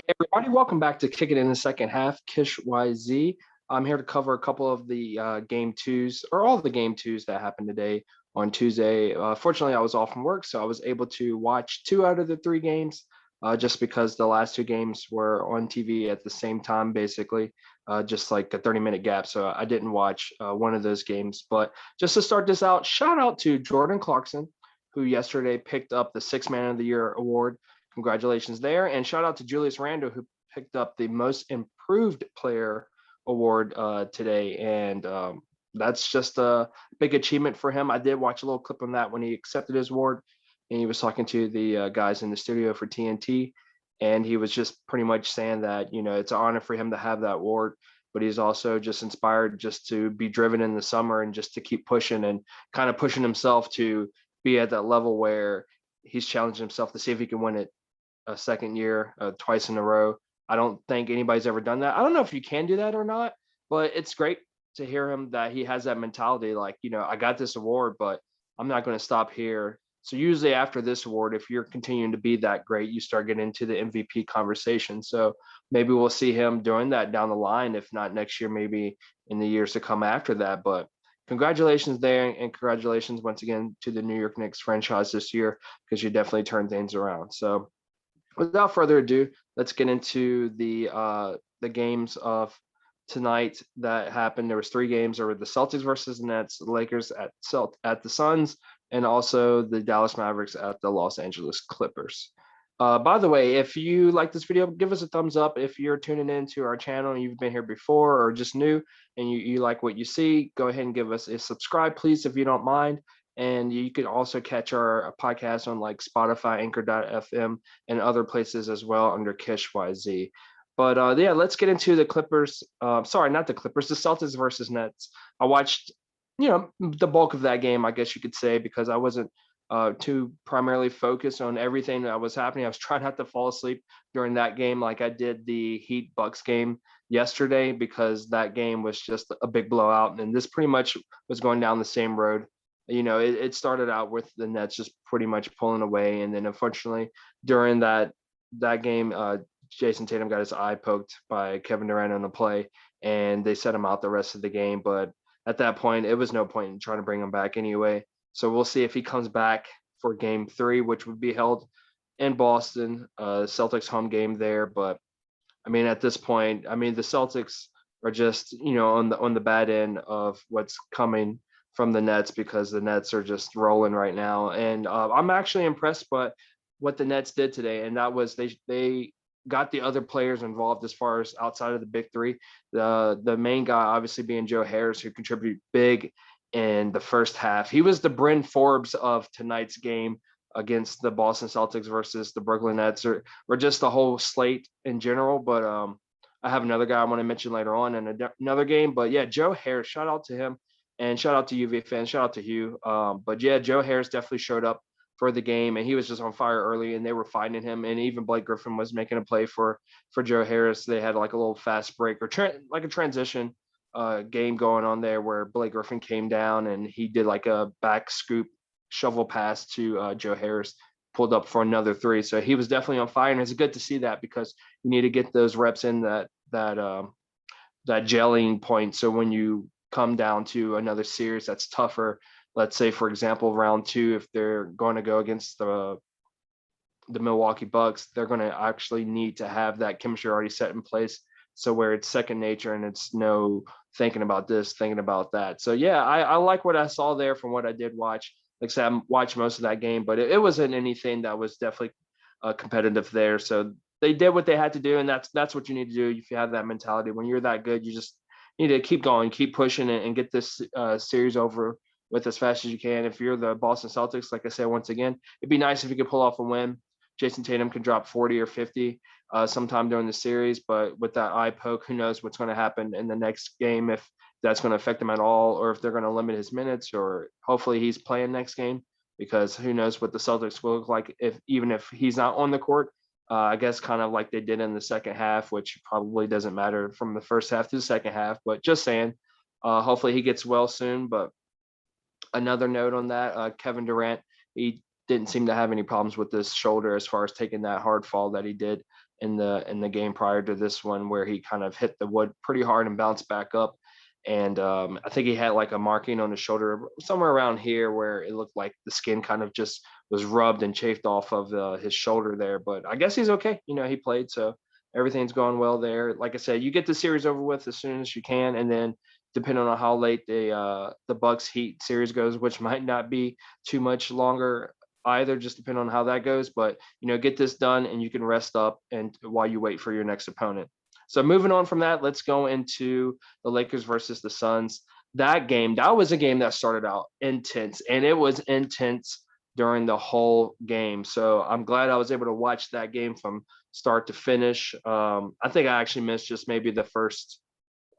Everybody, welcome back to Kick It in the Second Half. KISH YZ. I'm here to cover a couple of the game twos, or all the game twos that happened today on Tuesday. Fortunately, I was off from work, so I was able to watch two out of the three games, just because the last two games were on TV at the same time, basically, just like a 30-minute gap. So I didn't watch one of those games. But just to start this out, shout out to Jordan Clarkson, who yesterday picked up the Sixth Man of the Year award. Congratulations there. And shout out to Julius Randle, who picked up the Most Improved Player award today. And that's just a big achievement for him. I did watch a little clip on that when he accepted his award. And he was talking to the guys in the studio for TNT. And he was just pretty much saying that, it's an honor for him to have that award. But he's also just inspired just to be driven in the summer and just to keep pushing and kind of pushing himself to be at that level where he's challenged himself to see if he can win it a second year, twice in a row. I don't think anybody's ever done that. I don't know if you can do that or not, but it's great to hear him that he has that mentality. Like, I got this award, but I'm not going to stop here. So usually after this award, if you're continuing to be that great, you start getting into the MVP conversation. So maybe we'll see him doing that down the line. If not next year, maybe in the years to come after that. But congratulations there, and congratulations once again to the New York Knicks franchise this year, because you definitely turned things around. So without further ado, let's get into the games of tonight that happened. There was three games. There were the Celtics versus the Nets, the Lakers at the Suns, and also the Dallas Mavericks at the Los Angeles Clippers. By the way, if you like this video, give us a thumbs up. If you're tuning into our channel and you've been here before or just new and you like what you see, go ahead and give us a subscribe, please, if you don't mind. And you can also catch our podcast on like Spotify, Anchor.fm, and other places as well under KISH YZ. But yeah, let's get into the Clippers. Sorry, not the Clippers, the Celtics versus Nets. I watched, the bulk of that game, I guess you could say, because I wasn't too primarily focused on everything that was happening. I was trying not to fall asleep during that game like I did the Heat Bucks game yesterday, because that game was just a big blowout. And this pretty much was going down the same road. It started out with the Nets just pretty much pulling away, and then unfortunately during that game, Jason Tatum got his eye poked by Kevin Durant on a play, and they set him out the rest of the game. But at that point, it was no point in trying to bring him back anyway. So we'll see if he comes back for Game 3, which would be held in Boston, Celtics home game there. But I mean, at this point, I mean the Celtics are just on the bad end of what's coming from the Nets, because the Nets are just rolling right now. And I'm actually impressed by what the Nets did today, and that was they got the other players involved as far as outside of the big three. The main guy obviously being Joe Harris, who contributed big in the first half. He was the Bryn Forbes of tonight's game against the Boston Celtics versus the Brooklyn Nets, or just the whole slate in general. But I have another guy I want to mention later on in another game. But yeah, Joe Harris, shout out to him. And shout out to UV fans, shout out to Hugh. But yeah, Joe Harris definitely showed up for the game, and he was just on fire early, and they were finding him. And even Blake Griffin was making a play for Joe Harris. They had like a little fast break or like a transition game going on there, where Blake Griffin came down and he did like a back scoop shovel pass to Joe Harris, pulled up for another three. So he was definitely on fire, and it's good to see that, because you need to get those reps in that gelling point. So when you come down to another series that's tougher, let's say for example round 2, if they're going to go against the Milwaukee Bucks, they're going to actually need to have that chemistry already set in place, so where it's second nature and it's no thinking about this, thinking about that. So yeah, I like what I saw there from what I did watch. Like I said, I watched most of that game, but it wasn't anything that was definitely competitive there. So they did what they had to do, and that's what you need to do if you have that mentality. When you're that good, you just need to keep going, keep pushing it, and get this series over with as fast as you can. If you're the Boston Celtics, like I said, once again, it'd be nice if you could pull off a win. Jason Tatum can drop 40 or 50 sometime during the series, but with that eye poke, who knows what's going to happen in the next game, if that's going to affect him at all, or if they're going to limit his minutes, or hopefully he's playing next game, because who knows what the Celtics will look like even if he's not on the court. I guess kind of like they did in the second half, which probably doesn't matter from the first half to the second half, but just saying, hopefully he gets well soon. But another note on that, Kevin Durant, he didn't seem to have any problems with this shoulder as far as taking that hard fall that he did in the game prior to this one, where he kind of hit the wood pretty hard and bounced back up. And I think he had like a marking on his shoulder somewhere around here where it looked like the skin kind of just was rubbed and chafed off of his shoulder there. But I guess he's okay. He played, so everything's going well there. Like I said, you get the series over with as soon as you can, and then depending on how late the Bucks Heat series goes, which might not be too much longer either, just depending on how that goes. But get this done, and you can rest up and while you wait for your next opponent. So moving on from that, let's go into the Lakers versus the Suns. That was a game that started out intense, and it was intense during the whole game. So I'm glad I was able to watch that game from start to finish. I think I actually missed just maybe the first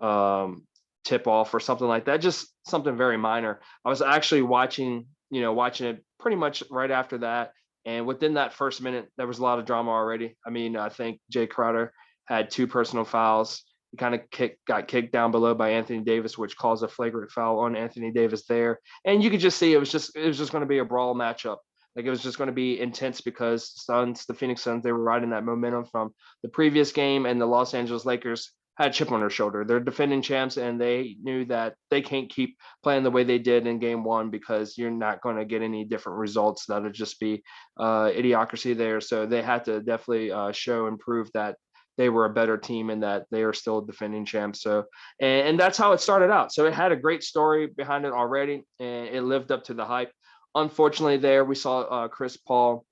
tip off or something like that, just something very minor. I was actually watching it pretty much right after that. And within that first minute, there was a lot of drama already. I mean, I think Jay Crowder had 2 personal fouls. He kind of got kicked down below by Anthony Davis, which caused a flagrant foul on Anthony Davis there. And you could just see it was just going to be a brawl matchup. Like, it was just going to be intense because the Phoenix Suns, they were riding that momentum from the previous game, and the Los Angeles Lakers had a chip on their shoulder. They're defending champs, and they knew that they can't keep playing the way they did in game one, because you're not going to get any different results. That'll just be idiocracy there. So they had to definitely show and prove that they were a better team and that they are still defending champs. So, and that's how it started out. So it had a great story behind it already, and it lived up to the hype. Unfortunately, there we saw Chris Paul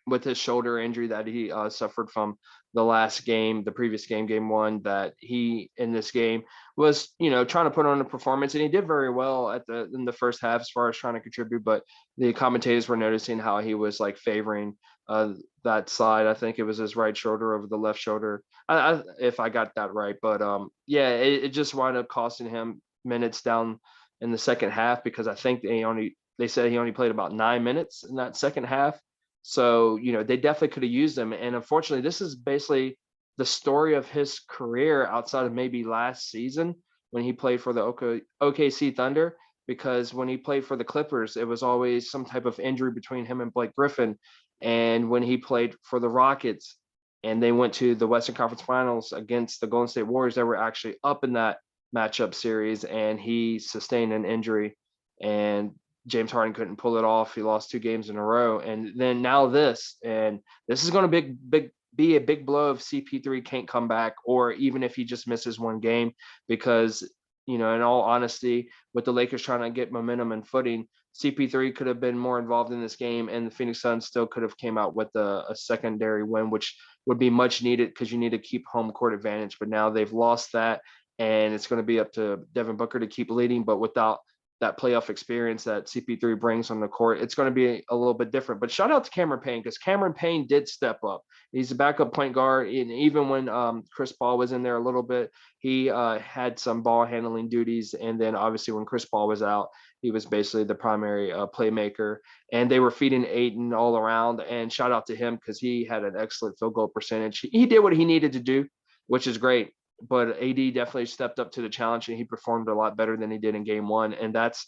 with his shoulder injury that he suffered from the previous game, game one, that he in this game was, trying to put on a performance, and he did very well in the first half as far as trying to contribute. But the commentators were noticing how he was like favoring that side. I think it was his right shoulder over the left shoulder, if I got that right. But yeah, it just wound up costing him minutes down in the second half, because I think they said he only played about 9 minutes in that second half. So, they definitely could have used him. And unfortunately, this is basically the story of his career outside of maybe last season when he played for the OKC Thunder, because when he played for the Clippers, it was always some type of injury between him and Blake Griffin. And when he played for the Rockets and they went to the Western Conference Finals against the Golden State Warriors, they were actually up in that matchup series, and he sustained an injury. And James Harden couldn't pull it off. He lost 2 games in a row. And then now this is going to be a big blow if CP3 can't come back, or even if he just misses 1 game, because, in all honesty, with the Lakers trying to get momentum and footing, CP3 could have been more involved in this game, and the Phoenix Suns still could have came out with a secondary win, which would be much needed, because you need to keep home court advantage. But now they've lost that, and it's going to be up to Devin Booker to keep leading. But without that playoff experience that CP3 brings on the court, it's going to be a little bit different. But shout out to Cameron Payne, because Cameron Payne did step up. He's a backup point guard, and even when Chris Paul was in there a little bit, he had some ball handling duties. And then obviously when Chris Paul was out, he was basically the primary playmaker, and they were feeding Ayton all around. And shout out to him, because he had an excellent field goal percentage. He did what he needed to do, which is great. But AD definitely stepped up to the challenge, and he performed a lot better than he did in game one. And that's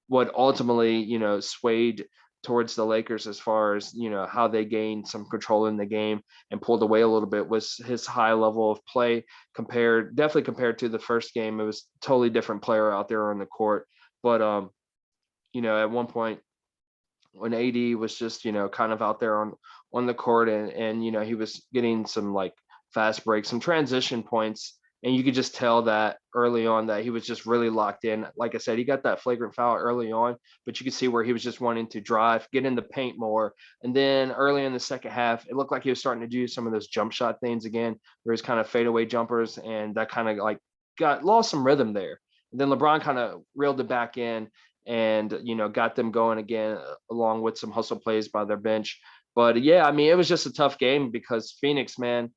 what ultimately, swayed towards the Lakers as far as, how they gained some control in the game and pulled away a little bit, was his high level of play definitely compared to the first game. It was a totally different player out there on the court. But, at one point when AD was just, kind of out there on the court, and, he was getting some like fast breaks, some transition points, and you could just tell that early on that he was just really locked in. Like I said, he got that flagrant foul early on, but you could see where he was just wanting to drive, get in the paint more. And then early in the second half, it looked like he was starting to do some of those jump shot things again, where he's kind of fadeaway jumpers, and that kind of like lost some rhythm there. And then LeBron kind of reeled it back in, and got them going again, along with some hustle plays by their bench. But yeah, I mean, it was just a tough game, because Phoenix, man,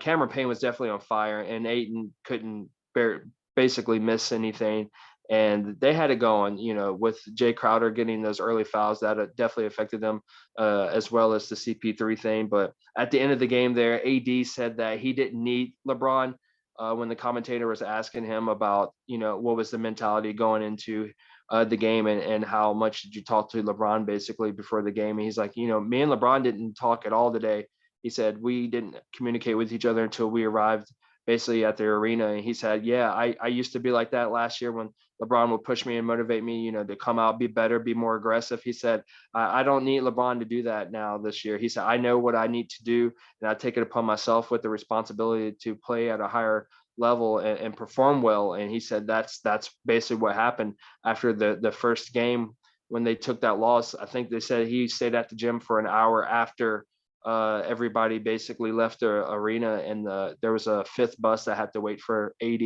Cameron Payne was definitely on fire, and Ayton couldn't basically miss anything. And they had it going, with Jay Crowder getting those early fouls, that definitely affected them, as well as the CP3 thing. But at the end of the game there, AD said that he didn't need LeBron, when the commentator was asking him about, what was the mentality going into the game, and how much did you talk to LeBron basically before the game? And he's like, me and LeBron didn't talk at all today. He said we didn't communicate with each other until we arrived basically at the arena. And he said, yeah, I used to be like that last year when LeBron would push me and motivate me, to come out, be better, be more aggressive. He said, I don't need LeBron to do that now this year. He said, I know what I need to do, and I take it upon myself with the responsibility to play at a higher level and perform well. And he said that's basically what happened after the first game when they took that loss. I think they said he stayed at the gym for an hour after everybody basically left the arena, and there was a fifth bus that had to wait for AD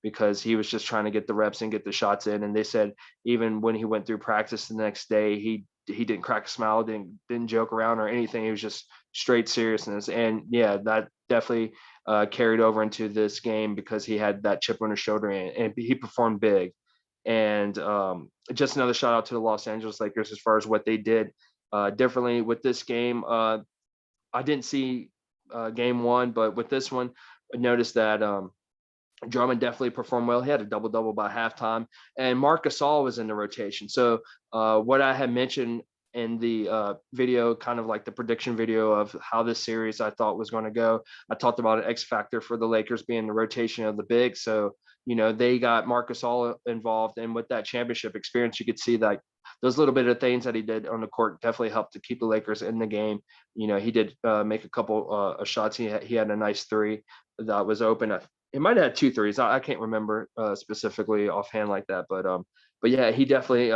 because he was just trying to get the reps and get the shots in. And they said even when he went through practice the next day, he didn't crack a smile, didn't joke around or anything. He was just straight seriousness. And yeah, that definitely carried over into this game because he had that chip on his shoulder, and he performed big. And just another shout out to the Los Angeles Lakers as far as what they did differently with this game. I didn't see game one, but with this one, I noticed that Drummond definitely performed well. He had a double-double by halftime, and Marc Gasol was in the rotation. So what I had mentioned in the video, kind of like the prediction video of how this series I thought was going to go, I talked about an X factor for the Lakers being the rotation of the big. So, they got Marc Gasol involved, and with that championship experience, you could see that those little bit of things that he did on the court definitely helped to keep the Lakers in the game. He did make a couple of shots. He had a nice three that was open. He might have had two threes. I can't remember specifically offhand like that, but yeah, he definitely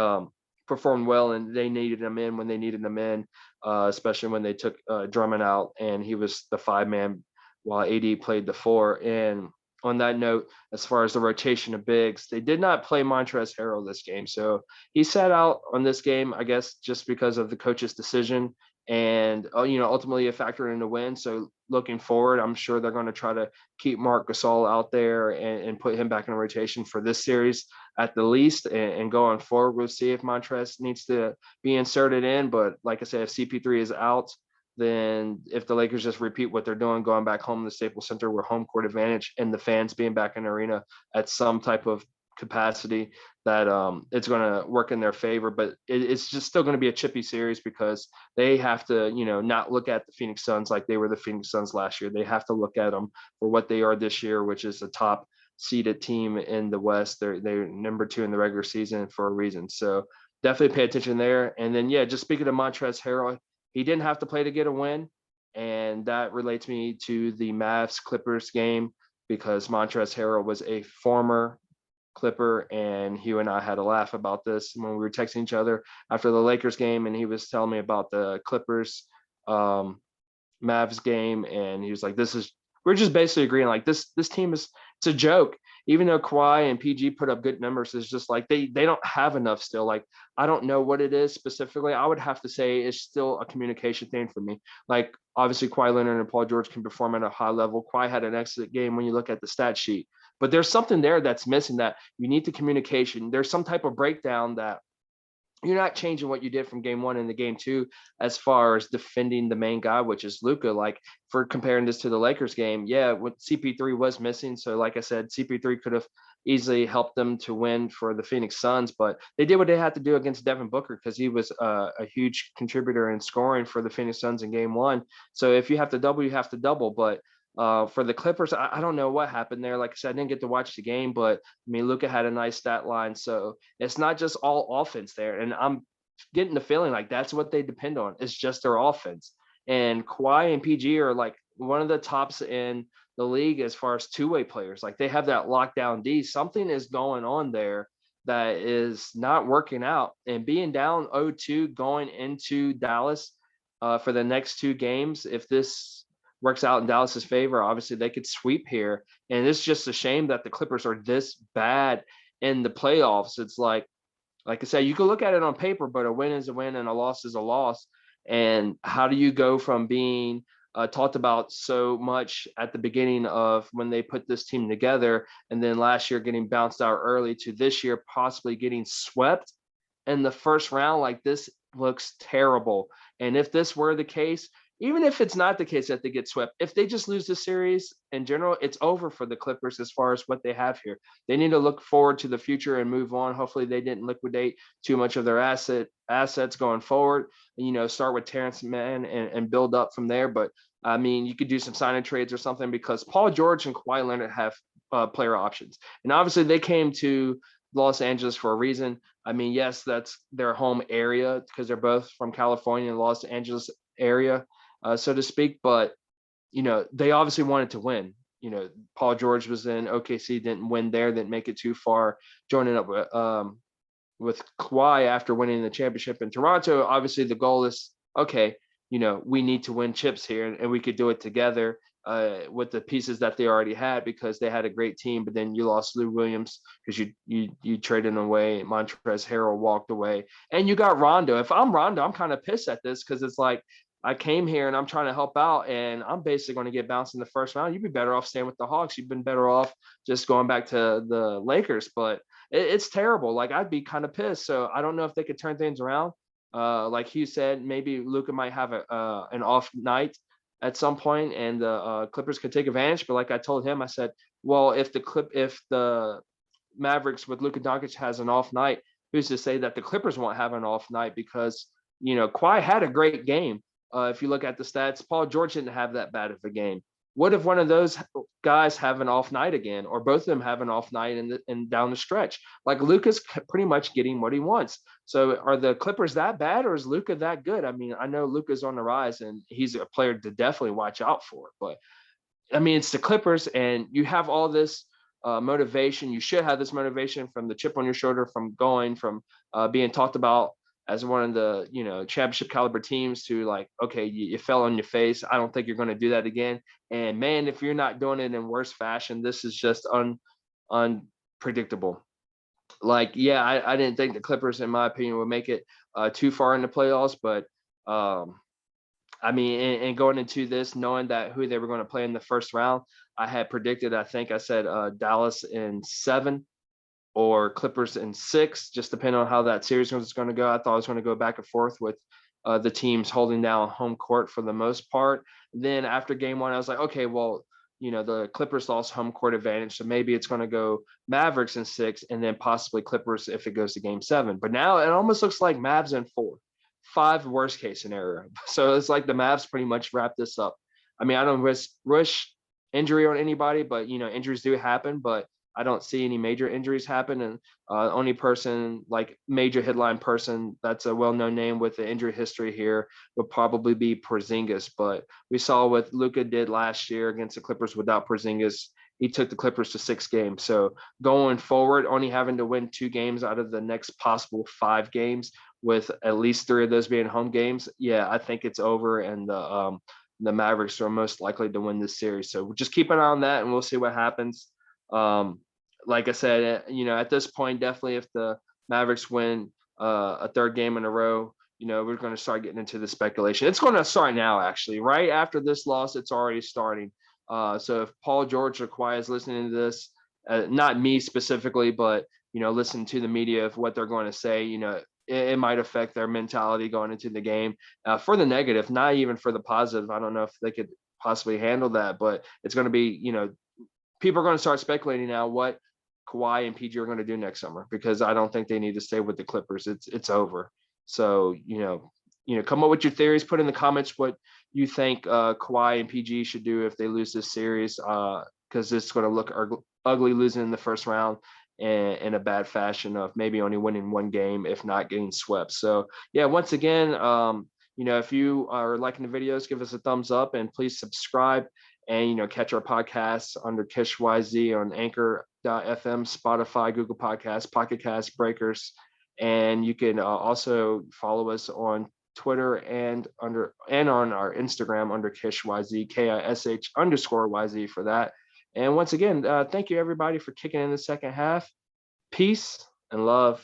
performed well, and they needed him in when they needed him in, especially when they took Drummond out and he was the 5-man while AD played the 4. And on that note, as far as the rotation of bigs, they did not play Montrezl Harrell this game. So he sat out on this game, I guess, just because of the coach's decision, and ultimately a factor in the win. So looking forward, I'm sure they're going to try to keep Marc Gasol out there and put him back in rotation for this series at the least, and going forward, we'll see if Montrezl needs to be inserted in. But like I said, if CP3 is out, then if the Lakers just repeat what they're doing, going back home to the Staples Center with home court advantage and the fans being back in the arena at some type of capacity, that it's going to work in their favor. But it's just still going to be a chippy series because they have to, not look at the Phoenix Suns like they were the Phoenix Suns last year. They have to look at them for what they are this year, which is a top seeded team in the West. They're number 2 in the regular season for a reason. So definitely pay attention there. And then, yeah, just speaking of Montrezl Harrell, he didn't have to play to get a win. And that relates me to the Mavs Clippers game because Montrezl Harrell was a former Clipper, and Hugh and I had a laugh about this when we were texting each other after the Lakers game, and he was telling me about the Clippers Mavs game, and he was like, we're just basically agreeing like this team it's a joke. Even though Kawhi and PG put up good numbers, it's just like they don't have enough still. Like, I don't know what it is specifically. I would have to say it's still a communication thing for me. Like, obviously Kawhi Leonard and Paul George can perform at a high level. Kawhi had an excellent game when you look at the stat sheet, but there's something there that's missing, that you need the communication. There's some type of breakdown that you're not changing what you did from game 1 into game 2 as far as defending the main guy, which is Luka. Like, for comparing this to the Lakers game, yeah, what CP3 was missing. So like I said, CP3 could have easily helped them to win for the Phoenix Suns, but they did what they had to do against Devin Booker because he was a huge contributor in scoring for the Phoenix Suns in game 1. So if you have to double, you have to double. But for the Clippers, I don't know what happened there. Like I said, I didn't get to watch the game, but I mean, Luka had a nice stat line. So it's not just all offense there. And I'm getting the feeling like that's what they depend on. It's just their offense. And Kawhi and PG are like one of the tops in the league as far as two-way players. Like, they have that lockdown D. Something is going on there that is not working out. And being down 0-2 going into Dallas for the next 2 games, if this works out in Dallas's favor, obviously they could sweep here. And it's just a shame that the Clippers are this bad in the playoffs. It's like I said, you can look at it on paper, but a win is a win and a loss is a loss. And how do you go from being talked about so much at the beginning of when they put this team together, and then last year getting bounced out early, to this year possibly getting swept in the first round? Like, this looks terrible. And if this were the case, even if it's not the case that they get swept, if they just lose the series in general, it's over for the Clippers as far as what they have here. They need to look forward to the future and move on. Hopefully, they didn't liquidate too much of their assets going forward. Start with Terrence Mann and build up from there. But I mean, you could do some signing trades or something because Paul George and Kawhi Leonard have player options, and obviously they came to Los Angeles for a reason. I mean, yes, that's their home area because they're both from California and Los Angeles area, so to speak. But they obviously wanted to win. Paul George was in OKC, didn't win there, didn't make it too far. Joining up with Kawhi after winning the championship in Toronto, obviously the goal is okay. We need to win chips here, and we could do it together with the pieces that they already had because they had a great team. But then you lost Lou Williams because you traded him away. Montrezl Harrell walked away, and you got Rondo. If I'm Rondo, I'm kind of pissed at this because it's like I came here and I'm trying to help out, and I'm basically going to get bounced in the first round. You'd be better off staying with the Hawks. You've been better off just going back to the Lakers. But it's terrible. Like I'd be kind of pissed. So I don't know if they could turn things around. Like Hugh said, maybe Luka might have an off night at some point, and the Clippers could take advantage. But like I told him, I said, well, if the Mavericks with Luka Doncic has an off night, who's to say that the Clippers won't have an off night? Because Kawhi had a great game. If you look at the stats, Paul George didn't have that bad of a game. What if one of those guys have an off night again, or both of them have an off night and down the stretch? Like Luka's pretty much getting what he wants. So are the Clippers that bad, or is Luka that good? I mean, I know Luka's on the rise, and he's a player to definitely watch out for. But I mean, it's the Clippers, and you have all this motivation. You should have this motivation from the chip on your shoulder, from being talked about as one of the championship caliber teams to like, okay, you fell on your face. I don't think you're going to do that again. And man, if you're not doing it in worse fashion, this is just unpredictable. Like, yeah, I didn't think the Clippers, in my opinion, would make it too far in the playoffs, but I mean, and going into this, knowing that who they were going to play in the first round, I had predicted, I think I said Dallas in 7 or Clippers in 6, just depending on how that series was going to go. I thought it was going to go back and forth with the teams holding down home court for the most part. Then after game 1, I was like, okay, well, the Clippers lost home court advantage, so maybe it's going to go Mavericks in 6 and then possibly Clippers if it goes to game 7. But now it almost looks like Mavs in 4. 5 worst case scenario. So it's like the Mavs pretty much wrap this up. I mean, I don't wish injury on anybody, but injuries do happen, but I don't see any major injuries happen. And only person, like major headline person that's a well-known name with the injury history here would probably be Porzingis. But we saw what Luka did last year against the Clippers without Porzingis. He took the Clippers to 6 games. So going forward, only having to win 2 games out of the next possible 5 games, with at least 3 of those being home games, yeah, I think it's over, and the Mavericks are most likely to win this series. So we'll just keep an eye on that, and we'll see what happens. Like I said, at this point, definitely if the Mavericks win a 3rd game in a row, we're going to start getting into the speculation. It's going to start now, actually. Right after this loss, it's already starting. So if Paul George or Kawhi is listening to this, not me specifically, but listen to the media of what they're going to say, it might affect their mentality going into the game for the negative, not even for the positive. I don't know if they could possibly handle that, but it's going to be, people are going to start speculating now what Kawhi and PG are going to do next summer, because I don't think they need to stay with the Clippers. It's over. So, come up with your theories, put in the comments what you think Kawhi and PG should do if they lose this series, because it's going to look ugly losing in the first round and in a bad fashion of maybe only winning 1 game, if not getting swept. So yeah, once again, if you are liking the videos, give us a thumbs up, and please subscribe, and catch our podcasts under KISH YZ on Anchor.fm, Spotify, Google Podcasts, Pocket Casts, Breakers, and you can also follow us on Twitter and on our Instagram under KISH YZ, KISH_YZ for that. And once again, thank you everybody for kicking in the second half. Peace and love.